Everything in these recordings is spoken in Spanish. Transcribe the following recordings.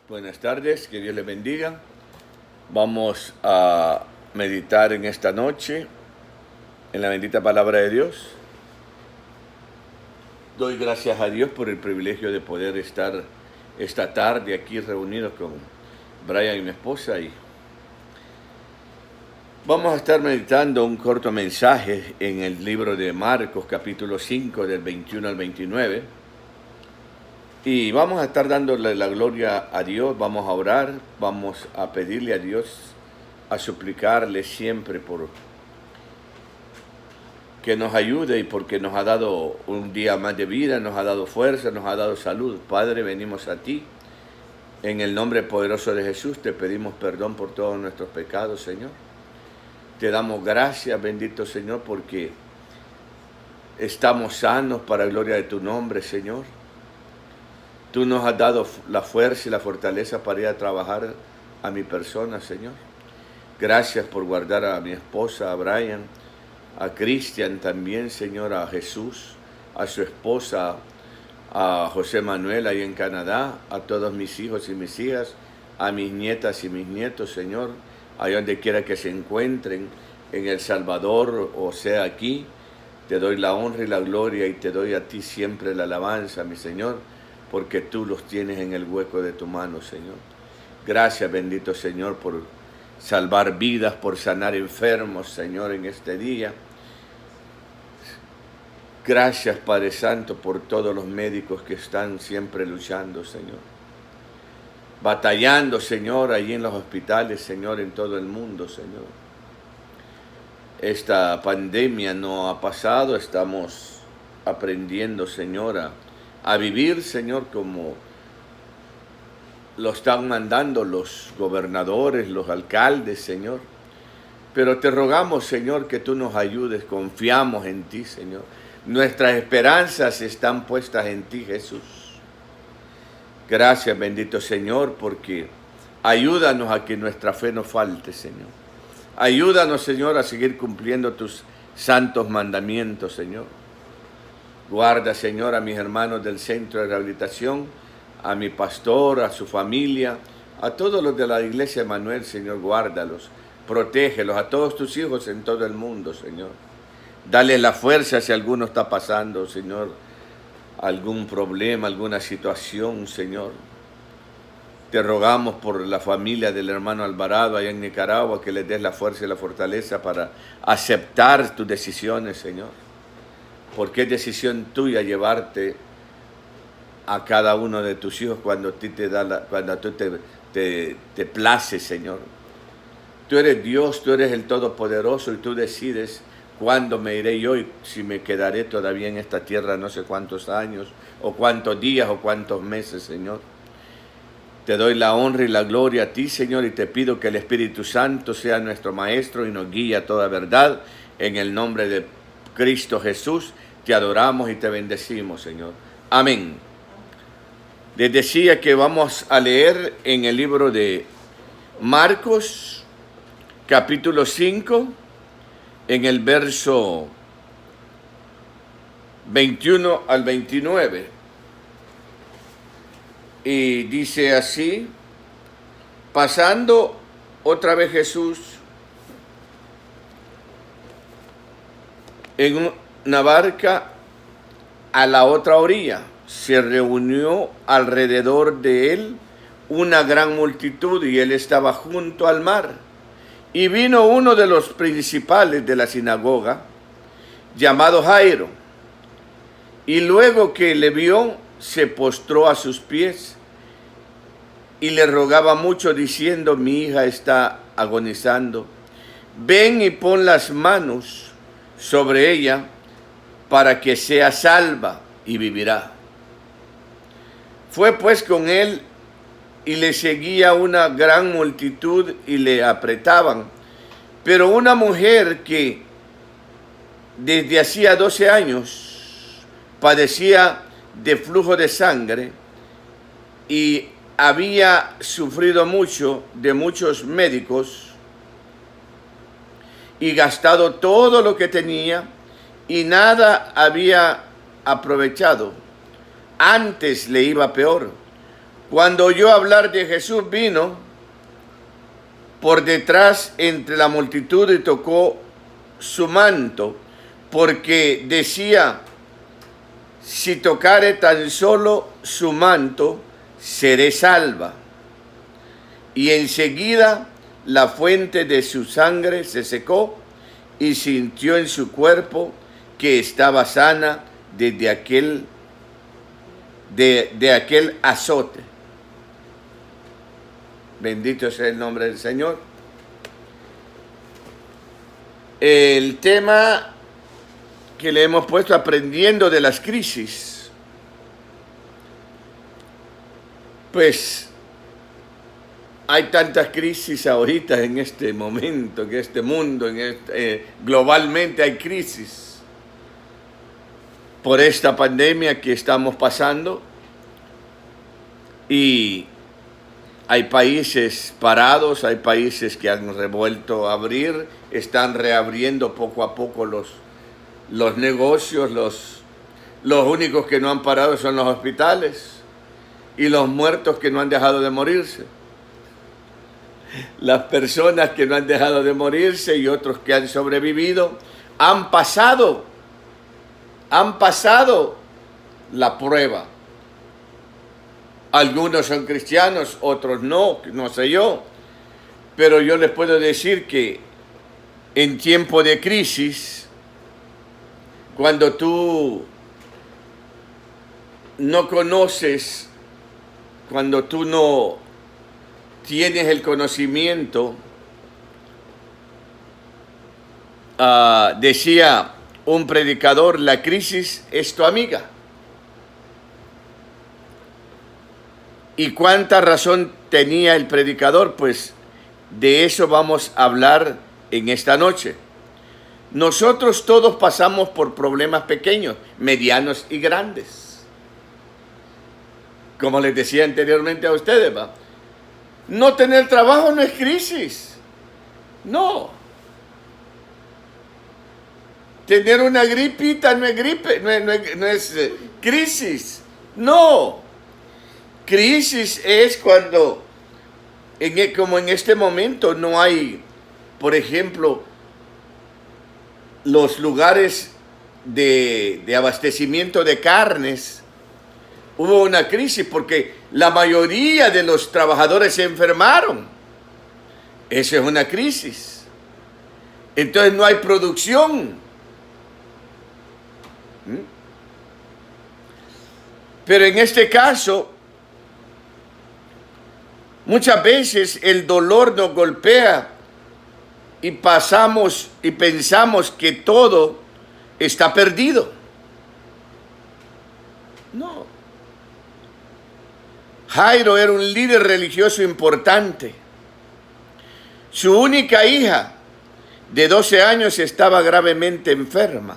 Buenas tardes, que Dios les bendiga. Vamos a meditar en esta noche en la bendita palabra de Dios. Doy gracias a Dios por el privilegio de poder estar esta tarde aquí reunidos con Brian y mi esposa. Y vamos a estar meditando un corto mensaje en el libro de Marcos, capítulo 5, del 21 al 29. Y vamos a estar dándole la gloria a Dios, vamos a orar, vamos a pedirle a Dios, a suplicarle siempre por que nos ayude y porque nos ha dado un día más de vida, nos ha dado fuerza, nos ha dado salud. Padre, venimos a ti, en el nombre poderoso de Jesús, te pedimos perdón por todos nuestros pecados, Señor. Te damos gracias, bendito Señor, porque estamos sanos para gloria de tu nombre, Señor. Tú nos has dado la fuerza y la fortaleza para ir a trabajar a mi persona, Señor. Gracias por guardar a mi esposa, a Brian, a Cristian también, Señor, a Jesús, a su esposa, a José Manuel ahí en Canadá, a todos mis hijos y mis hijas, a mis nietas y mis nietos, Señor, allá donde quiera que se encuentren, en El Salvador o sea aquí. Te doy la honra y la gloria y te doy a ti siempre la alabanza, mi Señor, porque tú los tienes en el hueco de tu mano, Señor. Gracias, bendito Señor, por salvar vidas, por sanar enfermos, Señor, en este día. Gracias, Padre Santo, por todos los médicos que están siempre luchando, Señor. Batallando, Señor, allí en los hospitales, Señor, en todo el mundo, Señor. Esta pandemia no ha pasado, estamos aprendiendo, Señor, a vivir, Señor, como lo están mandando los gobernadores, los alcaldes, Señor. Pero te rogamos, Señor, que tú nos ayudes, confiamos en ti, Señor. Nuestras esperanzas están puestas en ti, Jesús. Gracias, bendito Señor, porque ayúdanos a que nuestra fe no falte, Señor. Ayúdanos, Señor, a seguir cumpliendo tus santos mandamientos, Señor. Guarda, Señor, a mis hermanos del Centro de Rehabilitación, a mi pastor, a su familia, a todos los de la Iglesia de Manuel, Señor, guárdalos, protégelos, a todos tus hijos en todo el mundo, Señor. Dale la fuerza si alguno está pasando, Señor, algún problema, alguna situación, Señor. Te rogamos por la familia del hermano Alvarado allá en Nicaragua, que les des la fuerza y la fortaleza para aceptar tus decisiones, Señor. Porque es decisión tuya llevarte a cada uno de tus hijos cuando a ti cuando tú te place, Señor. Tú eres Dios, tú eres el Todopoderoso y tú decides cuándo me iré yo y si me quedaré todavía en esta tierra no sé cuántos años, o cuántos días, o cuántos meses, Señor. Te doy la honra y la gloria a ti, Señor, y te pido que el Espíritu Santo sea nuestro Maestro y nos guíe a toda verdad. En el nombre de Cristo Jesús, te adoramos y te bendecimos, Señor. Amén. Les decía que vamos a leer en el libro de Marcos, capítulo 5, en el verso 21 al 29. Y dice así: pasando otra vez Jesús en una barca a la otra orilla, se reunió alrededor de él una gran multitud y él estaba junto al mar. Y vino uno de los principales de la sinagoga, llamado Jairo, y luego que le vio, se postró a sus pies y le rogaba mucho, diciendo: mi hija está agonizando, ven y pon las manos sobre ella para que sea salva y vivirá. Fue pues con él y le seguía una gran multitud y le apretaban. Pero una mujer que desde hacía 12 años padecía de flujo de sangre y había sufrido mucho de muchos médicos y gastado todo lo que tenía y nada había aprovechado, antes le iba peor. cuando oyó hablar de Jesús, vino por detrás entre la multitud y tocó su manto, porque decía: si tocare tan solo su manto, seré salva. Y enseguida la fuente de su sangre se secó y sintió en su cuerpo que estaba sana desde aquel azote. Bendito sea el nombre del Señor. El tema que le hemos puesto: aprendiendo de las crisis. Pues hay tantas crisis ahorita en este momento, en este mundo, globalmente hay crisis por esta pandemia que estamos pasando, y hay países parados, hay países que han revuelto a abrir, están reabriendo poco a poco los negocios, los únicos que no han parado son los hospitales y los muertos que no han dejado de morirse. Las personas que no han dejado de morirse y otros que han sobrevivido han pasado la prueba. Algunos son cristianos, otros no sé yo. Pero yo les puedo decir que en tiempo de crisis, cuando tú no conoces, cuando tú no tienes el conocimiento, decía un predicador, la crisis es tu amiga. ¿Y cuánta razón tenía el predicador? Pues de eso vamos a hablar en esta noche. Nosotros todos pasamos por problemas pequeños, medianos y grandes. Como les decía anteriormente a ustedes, ¿va? No tener trabajo no es crisis. No. Tener una gripita no es gripe, no es crisis. No. Crisis es cuando, como en este momento, no hay, por ejemplo, los lugares de abastecimiento de carnes. Hubo una crisis porque la mayoría de los trabajadores se enfermaron. Eso es una crisis. Entonces no hay producción. Pero en este caso, muchas veces el dolor nos golpea y pensamos que todo está perdido. No. Jairo era un líder religioso importante. Su única hija de 12 años estaba gravemente enferma.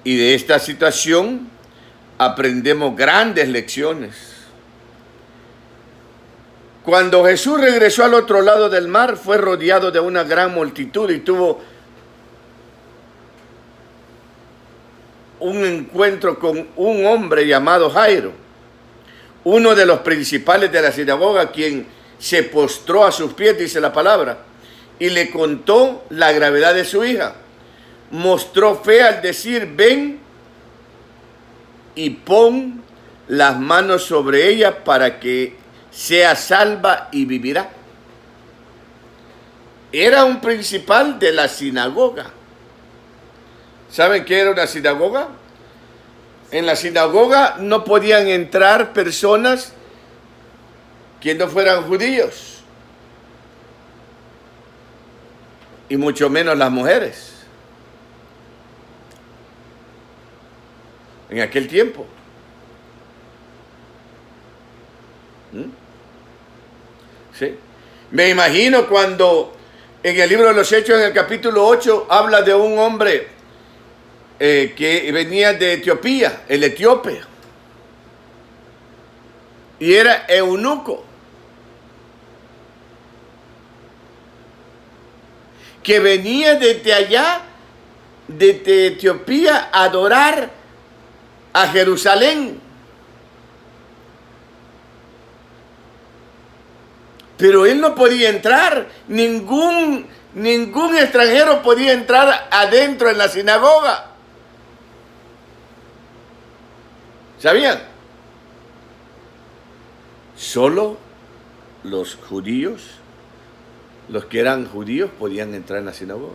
Y de esta situación aprendemos grandes lecciones. Cuando Jesús regresó al otro lado del mar, fue rodeado de una gran multitud y tuvo un encuentro con un hombre llamado Jairo, uno de los principales de la sinagoga, quien se postró a sus pies, dice la palabra, y le contó la gravedad de su hija. Mostró fe al decir: ven y pon las manos sobre ella para que sea salva y vivirá. Era un principal de la sinagoga. ¿Saben qué era una sinagoga? En la sinagoga no podían entrar personas que no fueran judíos, y mucho menos las mujeres. En aquel tiempo. ¿Sí? Me imagino cuando en el libro de los Hechos, en el capítulo 8, habla de un hombre que venía de Etiopía, el etíope, y era eunuco, que venía desde allá de Etiopía a adorar a Jerusalén. Pero él no podía entrar, ningún extranjero podía entrar adentro en la sinagoga. ¿Sabían? Solo los judíos, los que eran judíos, podían entrar en la sinagoga.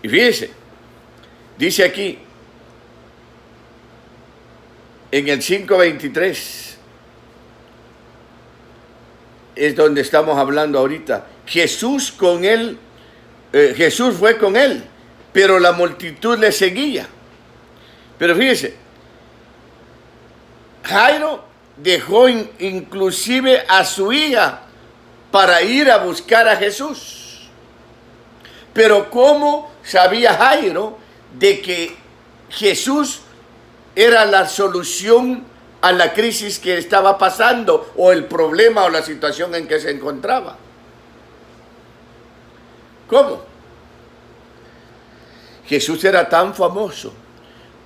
Y fíjense, dice aquí, en el 5:23, es donde estamos hablando ahorita. Jesús con él, Jesús fue con él, pero la multitud le seguía. Pero fíjese, Jairo dejó inclusive a su hija para ir a buscar a Jesús. Pero ¿cómo sabía Jairo de que Jesús era la solución a la crisis que estaba pasando, o el problema o la situación en que se encontraba? ¿Cómo? Jesús era tan famoso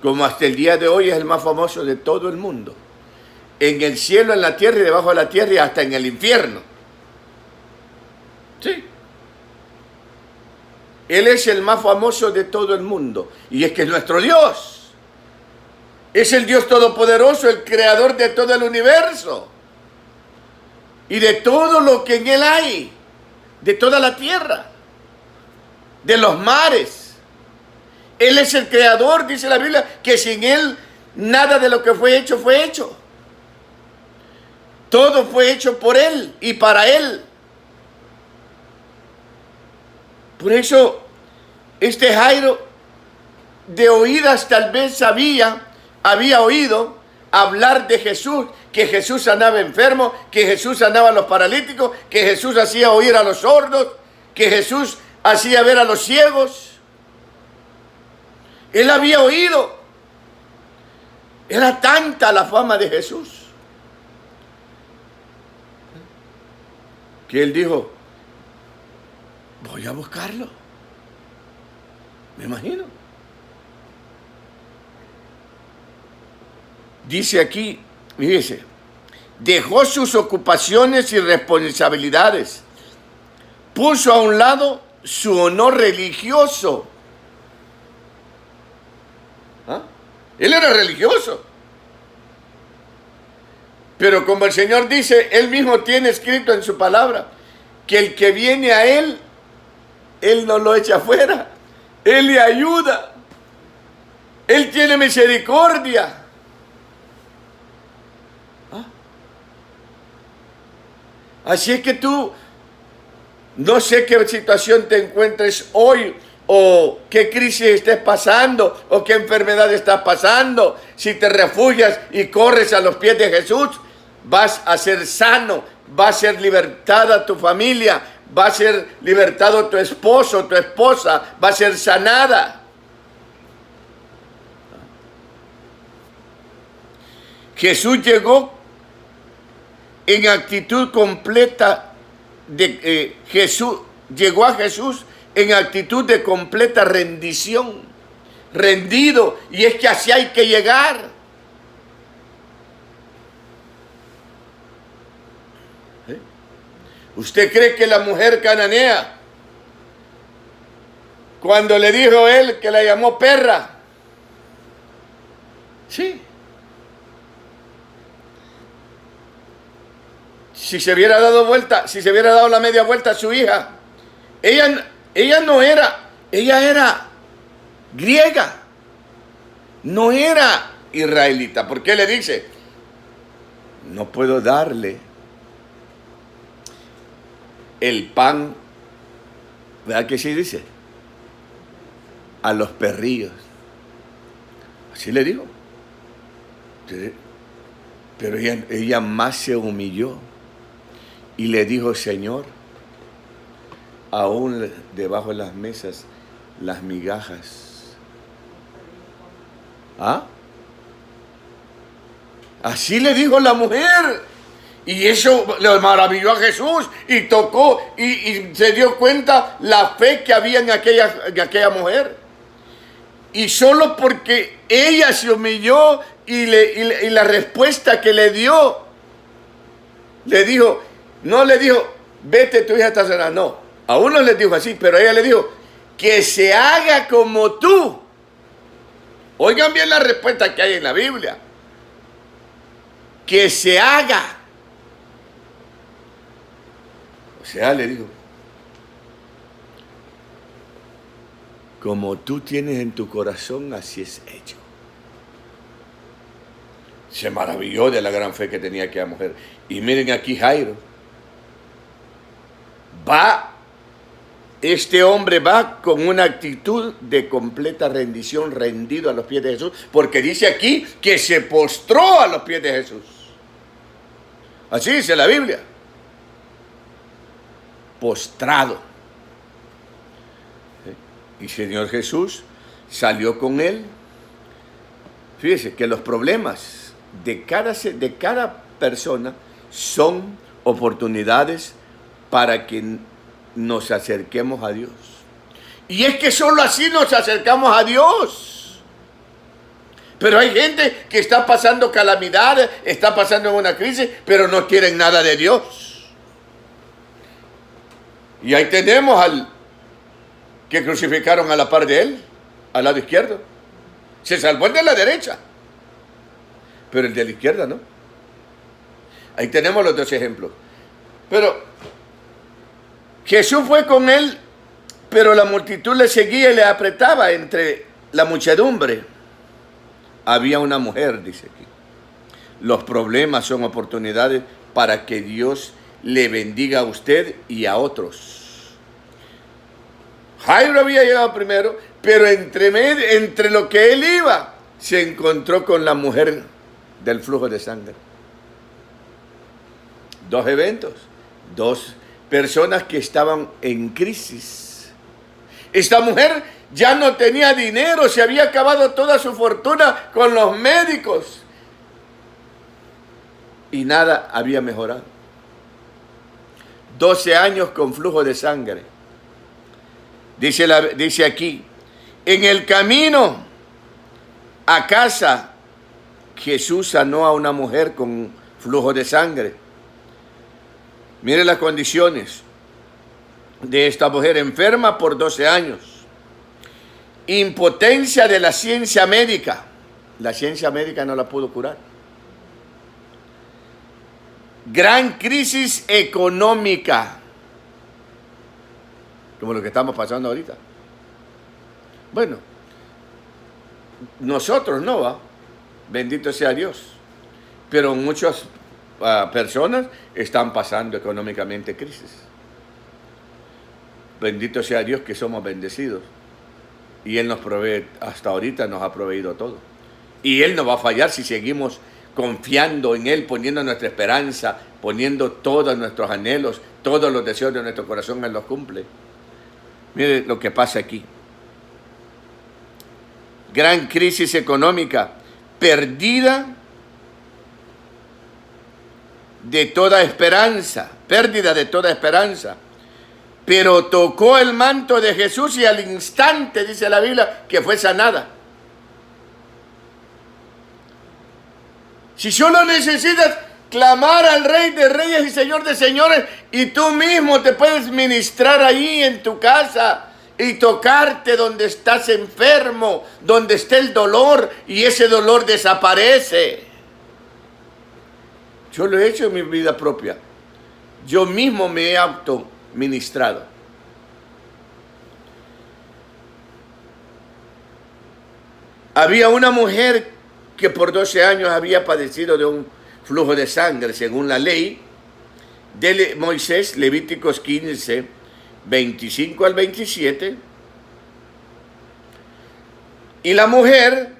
como hasta el día de hoy es el más famoso de todo el mundo. En el cielo, en la tierra y debajo de la tierra y hasta en el infierno. Sí. Él es el más famoso de todo el mundo. Y es que es nuestro Dios. Es el Dios todopoderoso, el creador de todo el universo. Y de todo lo que en él hay. De toda la tierra. De los mares. Él es el creador, dice la Biblia, que sin él nada de lo que fue hecho fue hecho. Todo fue hecho por él y para él. Por eso, este Jairo, de oídas tal vez había oído hablar de Jesús, que Jesús sanaba enfermos, que Jesús sanaba a los paralíticos, que Jesús hacía oír a los sordos, que Jesús hacía ver a los ciegos. Él había oído. Era tanta la fama de Jesús que él dijo, voy a buscarlo. Me imagino. Dice aquí, fíjese, dejó sus ocupaciones y responsabilidades, puso a un lado su honor religioso. Él era religioso. Pero como el Señor dice, Él mismo tiene escrito en su palabra, que el que viene a Él, Él no lo echa afuera. Él le ayuda. Él tiene misericordia. Así es que tú, no sé qué situación te encuentres hoy, o qué crisis estés pasando, o qué enfermedad estás pasando. Si te refugias y corres a los pies de Jesús, vas a ser sano, va a ser libertada tu familia, va a ser libertado tu esposo, tu esposa, va a ser sanada. Jesús llegó en actitud completa de llegó a Jesús en actitud de completa rendición, rendido, y es que así hay que llegar. ¿Usted cree que la mujer cananea, cuando le dijo él que la llamó perra? Sí. Si se hubiera dado vuelta, si se hubiera dado la media vuelta a su hija, ella no era, ella era griega, no era israelita. ¿Por qué le dice? No puedo darle el pan, ¿verdad que sí dice? A los perrillos. Así le digo. Pero ella más se humilló y le dijo, Señor, aún debajo de las mesas, las migajas. ¿Ah? Así le dijo la mujer. Y eso le maravilló a Jesús y tocó y se dio cuenta la fe que había en aquella mujer. Y solo porque ella se humilló y la respuesta que le dio, no le dijo, vete, tu hija está sana. No, a uno le dijo así, pero ella le dijo, que se haga como tú. Oigan bien la respuesta que hay en la Biblia. Que se haga. O sea, le dijo, como tú tienes en tu corazón, así es hecho. Se maravilló de la gran fe que tenía aquella mujer. Y miren aquí Jairo. Este hombre va con una actitud de completa rendición, rendido a los pies de Jesús, porque dice aquí que se postró a los pies de Jesús. Así dice la Biblia. Postrado. Y Señor Jesús salió con él. Fíjese que los problemas de cada persona son oportunidades para que nos acerquemos a Dios. Y es que solo así nos acercamos a Dios. Pero hay gente que está pasando calamidades, está pasando en una crisis, pero no quieren nada de Dios. Y ahí tenemos al que crucificaron a la par de él, al lado izquierdo. Se salvó el de la derecha, pero el de la izquierda no. Ahí tenemos los dos ejemplos. Pero Jesús fue con él, pero la multitud le seguía y le apretaba. Entre la muchedumbre había una mujer, dice aquí. Los problemas son oportunidades para que Dios le bendiga a usted y a otros. Jairo había llegado primero, pero entre lo que él iba, se encontró con la mujer del flujo de sangre. Dos eventos, dos personas que estaban en crisis. Esta mujer ya no tenía dinero, se había acabado toda su fortuna con los médicos y nada había mejorado. 12 años con flujo de sangre. Dice aquí, en el camino a casa, Jesús sanó a una mujer con flujo de sangre. Mire las condiciones de esta mujer, enferma por 12 años. Impotencia de la ciencia médica. La ciencia médica no la pudo curar. Gran crisis económica, como lo que estamos pasando ahorita. Bueno, nosotros no, ¿va? Bendito sea Dios. Pero muchas personas están pasando económicamente crisis. Bendito sea Dios que somos bendecidos. Y Él nos provee, hasta ahorita nos ha proveído todo. Y Él no va a fallar si seguimos confiando en Él, poniendo nuestra esperanza, poniendo todos nuestros anhelos, todos los deseos de nuestro corazón, Él los cumple. Mire lo que pasa aquí. Gran crisis económica, perdida de toda esperanza, pérdida de toda esperanza. Pero tocó el manto de Jesús y al instante, dice la Biblia, que fue sanada. Si solo necesitas clamar al Rey de Reyes y Señor de Señores, y tú mismo te puedes ministrar ahí en tu casa y tocarte donde estás enfermo, donde está el dolor, y ese dolor desaparece. Yo lo he hecho en mi vida propia. Yo mismo me he autoministrado. Había una mujer que por 12 años había padecido de un flujo de sangre, según la ley de Moisés, Levíticos 15, 25 al 27. Y la mujer,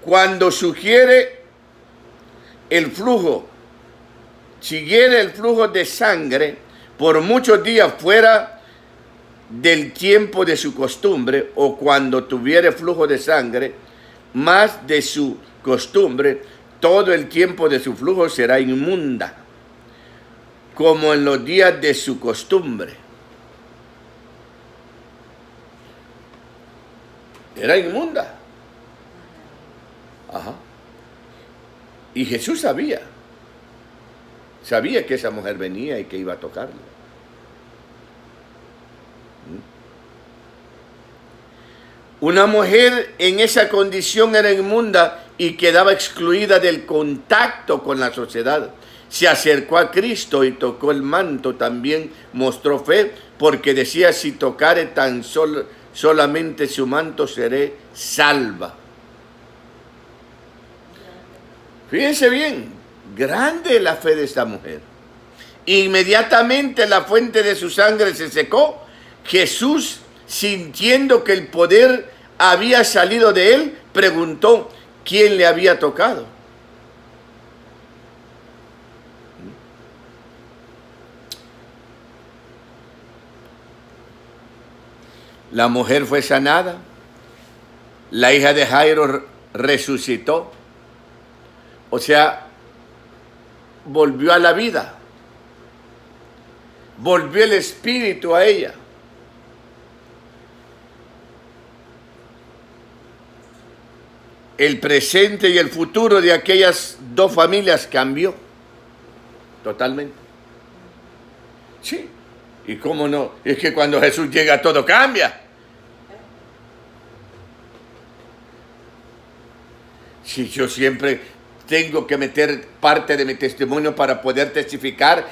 cuando siguiere el flujo de sangre por muchos días fuera del tiempo de su costumbre, o cuando tuviere flujo de sangre más de su costumbre, todo el tiempo de su flujo será inmunda. como en los días de su costumbre. Era inmunda. Ajá. Y Jesús sabía que esa mujer venía y que iba a tocarlo. Una mujer en esa condición era inmunda y quedaba excluida del contacto con la sociedad. Se acercó a Cristo y tocó el manto. También mostró fe porque decía: si tocare tan solamente su manto seré salva. Fíjense bien, grande la fe de esta mujer. Inmediatamente la fuente de su sangre se secó. Jesús, sintiendo que el poder había salido de él, preguntó quién le había tocado. La mujer fue sanada. La hija de Jairo resucitó. O sea, volvió a la vida. Volvió el espíritu a ella. El presente y el futuro de aquellas dos familias cambió totalmente. Sí, y cómo no, es que cuando Jesús llega todo cambia. Si yo siempre tengo que meter parte de mi testimonio para poder testificar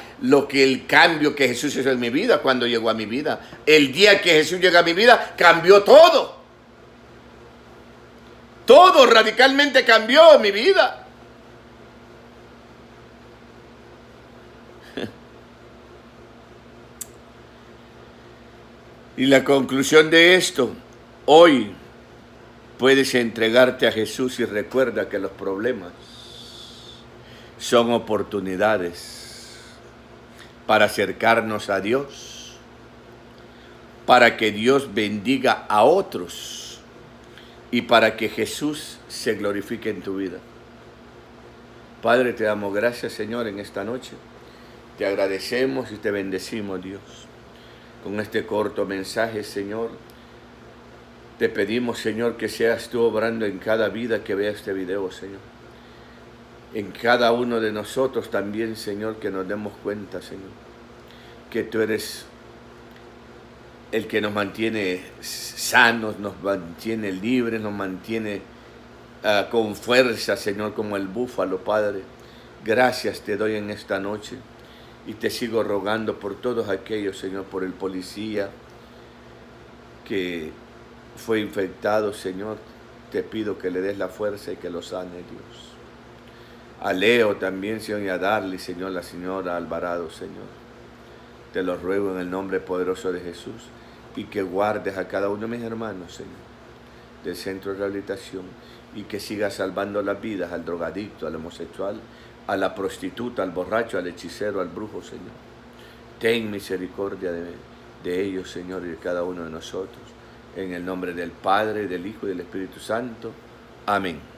el cambio que Jesús hizo en mi vida cuando llegó a mi vida. El día que Jesús llegó a mi vida, cambió todo. Todo radicalmente cambió mi vida. Y la conclusión de esto, hoy puedes entregarte a Jesús y recuerda que los problemas son oportunidades para acercarnos a Dios, para que Dios bendiga a otros y para que Jesús se glorifique en tu vida. Padre, te damos gracias, Señor, en esta noche. Te agradecemos y te bendecimos, Dios. Con este corto mensaje, Señor, te pedimos, Señor, que seas tú obrando en cada vida que vea este video, Señor. En cada uno de nosotros también, Señor, que nos demos cuenta, Señor, que tú eres el que nos mantiene sanos, nos mantiene libres, nos mantiene con fuerza, Señor, como el búfalo, Padre. Gracias te doy en esta noche y te sigo rogando por todos aquellos, Señor, por el policía que fue infectado, Señor. Te pido que le des la fuerza y que lo sane, Dios. A Leo también, Señor, y a Darly, Señor, la señora Alvarado, Señor. Te lo ruego en el nombre poderoso de Jesús y que guardes a cada uno de mis hermanos, Señor, del centro de rehabilitación y que sigas salvando las vidas al drogadicto, al homosexual, a la prostituta, al borracho, al hechicero, al brujo, Señor. Ten misericordia de ellos, Señor, y de cada uno de nosotros. En el nombre del Padre, del Hijo y del Espíritu Santo. Amén.